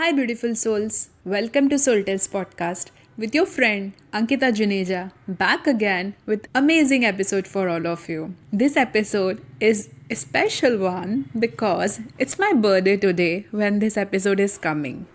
Hi, beautiful souls. Welcome to Soul Tales podcast with your friend Ankita Juneja, back again with amazing episode for all of you. This episode is a special one because it's my birthday today when this episode is coming.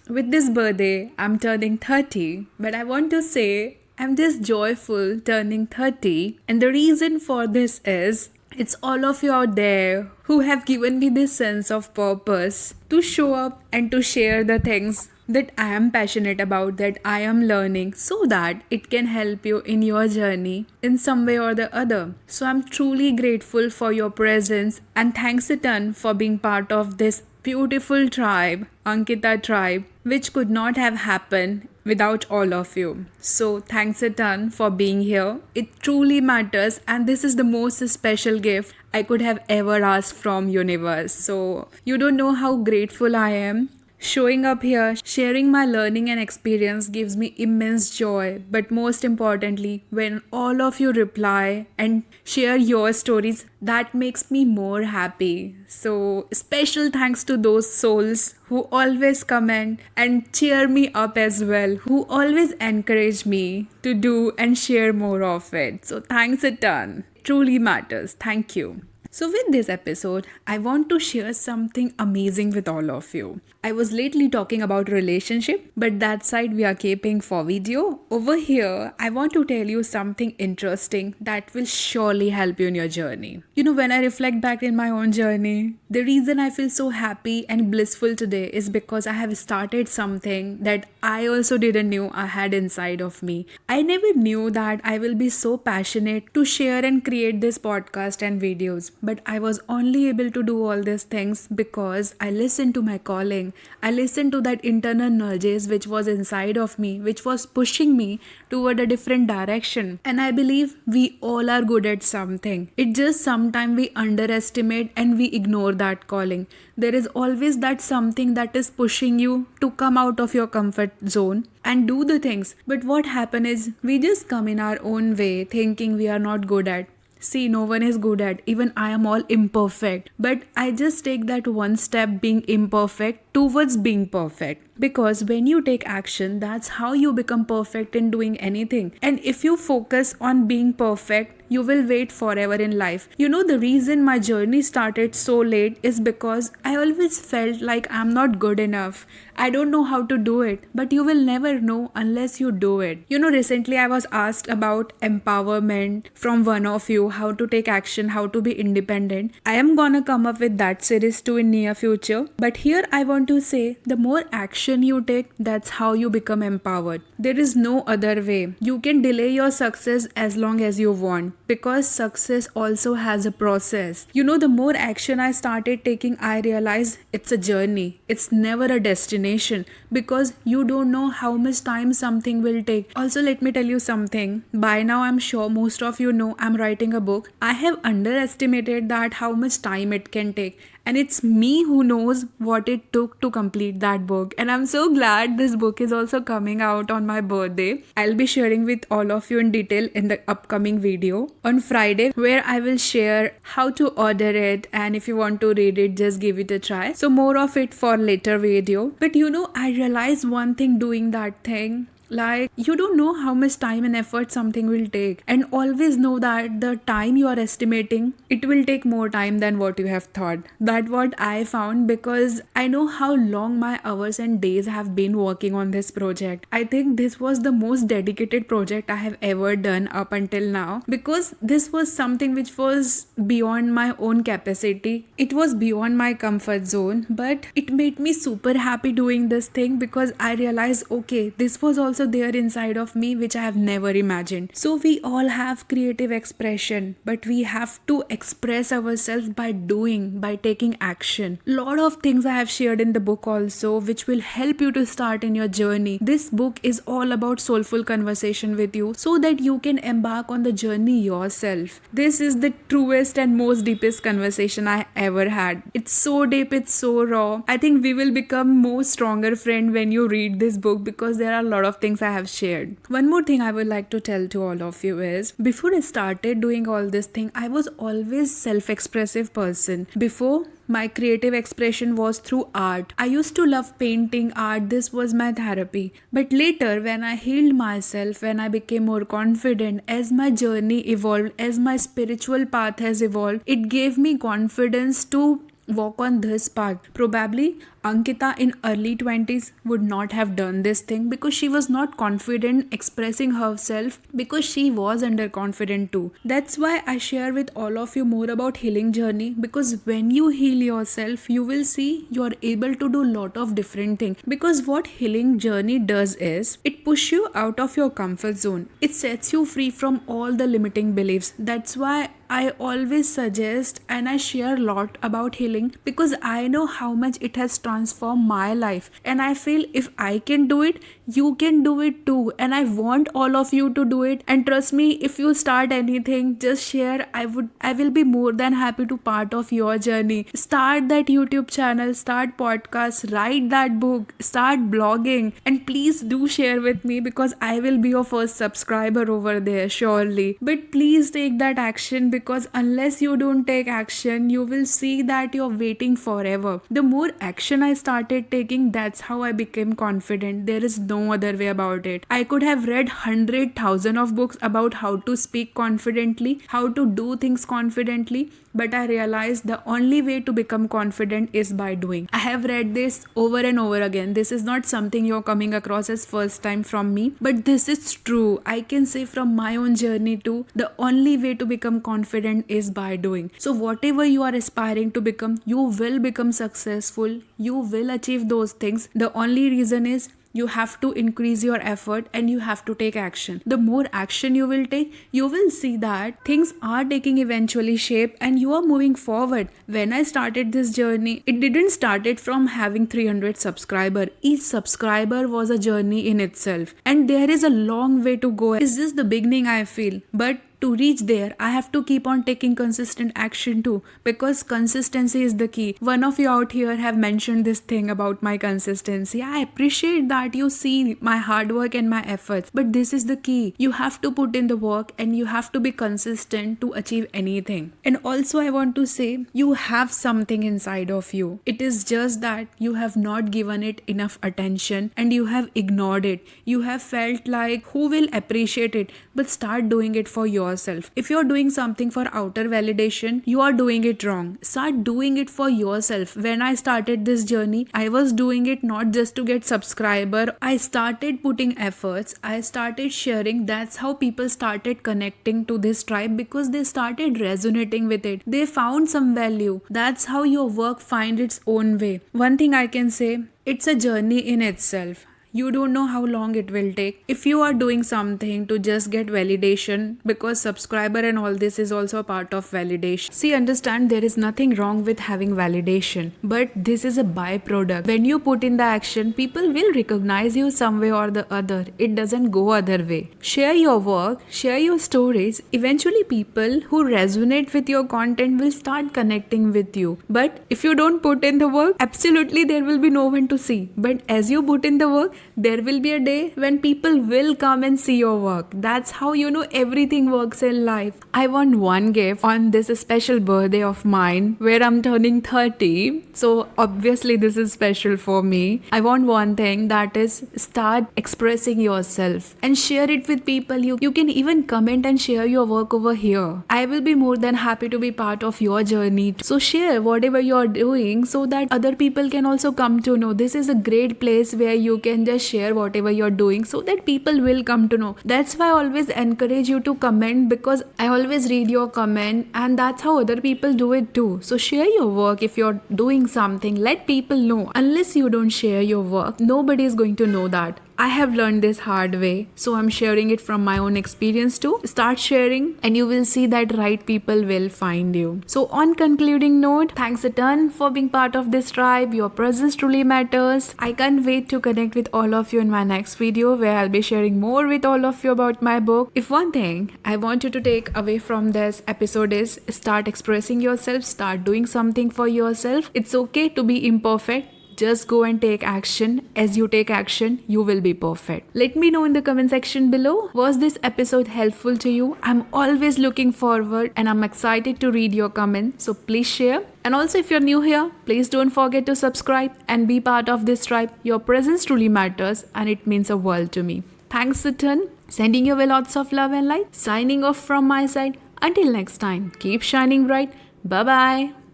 With this birthday, I'm turning 30, but I want to say I'm just joyful turning 30, and the reason for this is it's all of you out there who have given me this sense of purpose to show up and to share the things that I am passionate about, that I am learning, so that it can help you in your journey in some way or the other. So I'm truly grateful for your presence, and thanks a ton for being part of this beautiful tribe, Ankita tribe, which could not have happened without all of you. So thanks a ton for being here. It truly matters, and this is the most special gift I could have ever asked from universe. So you don't know how grateful I am. Showing up here, sharing my learning and experience gives me immense joy. But most importantly, when all of you reply and share your stories, that makes me more happy. So special thanks to those souls who always comment and cheer me up as well, who always encourage me to do and share more of it. So thanks a ton. It truly matters. Thank you. So with this episode, I want to share something amazing with all of you. I was lately talking about relationship, but that side we are keeping for video. Over here, I want to tell you something interesting that will surely help you in your journey. When I reflect back in my own journey, the reason I feel so happy and blissful today is because I have started something that I also didn't know I had inside of me. I never knew that I will be so passionate to share and create this podcast and videos. But I was only able to do all these things because I listened to my calling. I listened to that internal nudges which was inside of me, which was pushing me toward a different direction. And I believe we all are good at something. It just sometimes we underestimate and we ignore that calling. There is always that something that is pushing you to come out of your comfort zone and do the things. But what happens is we just come in our own way thinking we are not good at. See, no one is good at. Even I am all imperfect. But I just take that one step being imperfect towards being perfect. Because when you take action, that's how you become perfect in doing anything. And if you focus on being perfect, you will wait forever in life. The reason my journey started so late is because I always felt like I'm not good enough. I don't know how to do it. But you will never know unless you do it. Recently I was asked about empowerment from one of you, how to take action, how to be independent. I am gonna come up with that series too in near future. But here I want to say, the more action you take, that's how you become empowered. There is no other way. You can delay your success as long as you want, because success also has a process. The more action I started taking, I realized it's a journey. It's never a destination, because you don't know how much time something will take. Also, let me tell you something. By now, I'm sure most of you know I'm writing a book. I have underestimated that how much time it can take. And it's me who knows what it took to complete that book. And I'm so glad this book is also coming out on my birthday. I'll be sharing with all of you in detail in the upcoming video on Friday, where I will share how to order it. And if you want to read it, just give it a try. So more of it for later video. But I realized one thing doing that thing. Like, you don't know how much time and effort something will take, and always know that the time you are estimating, it will take more time than what you have thought. That's what I found, because I know how long my hours and days have been working on this project. I think this was the most dedicated project I have ever done up until now, because this was something which was beyond my own capacity. It was beyond my comfort zone, but it made me super happy doing this thing, because I realized, okay, this was also there inside of me, which I have never imagined. So we all have creative expression, but we have to express ourselves by doing, by taking action. Lot of things I have shared in the book also, which will help you to start in your journey. This book is all about soulful conversation with you, so that you can embark on the journey yourself. This is the truest and most deepest conversation I ever had. It's so deep, it's so raw. I think we will become more stronger friend when you read this book, because there are a lot of things things I have shared. One more thing I would like to tell to all of you is, before I started doing all this thing, I was always self-expressive person. Before, my creative expression was through art. I used to love painting, art. This was my therapy. But later, when I healed myself, when I became more confident, as my journey evolved, as my spiritual path has evolved, it gave me confidence to walk on this path. Probably Ankita in early 20s would not have done this thing because she was not confident expressing herself, because she was underconfident too. That's why I share with all of you more about healing journey, because when you heal yourself, you will see you're able to do lot of different things. Because what healing journey does is, it pushes you out of your comfort zone. It sets you free from all the limiting beliefs. That's why I always suggest and I share a lot about healing, because I know how much it has transformed my life, and I feel if I can do it, you can do it too. And I want all of you to do it. And trust me, if you start anything, just share. I will be more than happy to part of your journey. Start that YouTube channel, start podcasts, write that book, start blogging, and please do share with me, because I will be your first subscriber over there surely. But please take that action, because unless you don't take action, you will see that you're waiting forever. The more action I started taking, that's how I became confident. There is no other way about it. I could have read 100,000 of books about how to speak confidently, how to do things confidently, but I realized the only way to become confident is by doing. I have read this over and over again. This is not something you're coming across as first time from me, but this is true. I can say from my own journey too, the only way to become confident is by doing. So whatever you are aspiring to become, you will become successful. You will achieve those things. The only reason is you have to increase your effort and you have to take action. The more action you will take, you will see that things are taking eventually shape and you are moving forward. When I started this journey, it didn't started from having 300 subscribers. Each subscriber was a journey in itself, and there is a long way to go. It's just the beginning, I feel. But to reach there, I have to keep on taking consistent action too, because consistency is the key. One of you out here have mentioned this thing about my consistency. I appreciate that you see my hard work and my efforts, but this is the key. You have to put in the work and you have to be consistent to achieve anything. And also I want to say, you have something inside of you. It is just that you have not given it enough attention and you have ignored it. You have felt like, who will appreciate it? But start doing it for yourself. If you're doing something for outer validation, you are doing it wrong. Start doing it for yourself. When I started this journey, I was doing it not just to get subscriber. I started putting efforts. I started sharing. That's how people started connecting to this tribe, because they started resonating with it. They found some value. That's how your work finds its own way. One thing I can say, it's a journey in itself. You don't know how long it will take. If you are doing something to just get validation, because subscriber and all this is also a part of validation. See, understand, there is nothing wrong with having validation, but this is a byproduct. When you put in the action, people will recognize you some way or the other. It doesn't go other way. Share your work, share your stories. Eventually people who resonate with your content will start connecting with you. But if you don't put in the work, absolutely there will be no one to see. But as you put in the work, there will be a day when people will come and see your work. That's how everything works in life. I want one gift on this special birthday of mine where I'm turning 30. So obviously this is special for me. I want one thing, that is start expressing yourself and share it with people. You can even comment and share your work over here. I will be more than happy to be part of your journey. So share whatever you're doing so that other people can also come to know. This is a great place where you can just share whatever you're doing so that people will come to know. That's why I always encourage you to comment, because I always read your comment and that's how other people do it too. So share your work. If you're doing something, let people know. Unless you don't share your work, nobody is going to know that. I have learned this hard way, so I'm sharing it from my own experience too. Start sharing and you will see that right people will find you. So on concluding note, thanks a ton for being part of this tribe. Your presence truly matters. I can't wait to connect with all of you in my next video, where I'll be sharing more with all of you about my book. If one thing I want you to take away from this episode is, start expressing yourself, start doing something for yourself. It's okay to be imperfect. Just go and take action. As you take action, you will be perfect. Let me know in the comment section below. Was this episode helpful to you? I'm always looking forward and I'm excited to read your comments. So please share. And also, if you're new here, please don't forget to subscribe and be part of this tribe. Your presence truly matters and it means a world to me. Thanks a ton. Sending you lots of love and light. Signing off from my side. Until next time, keep shining bright. Bye-bye.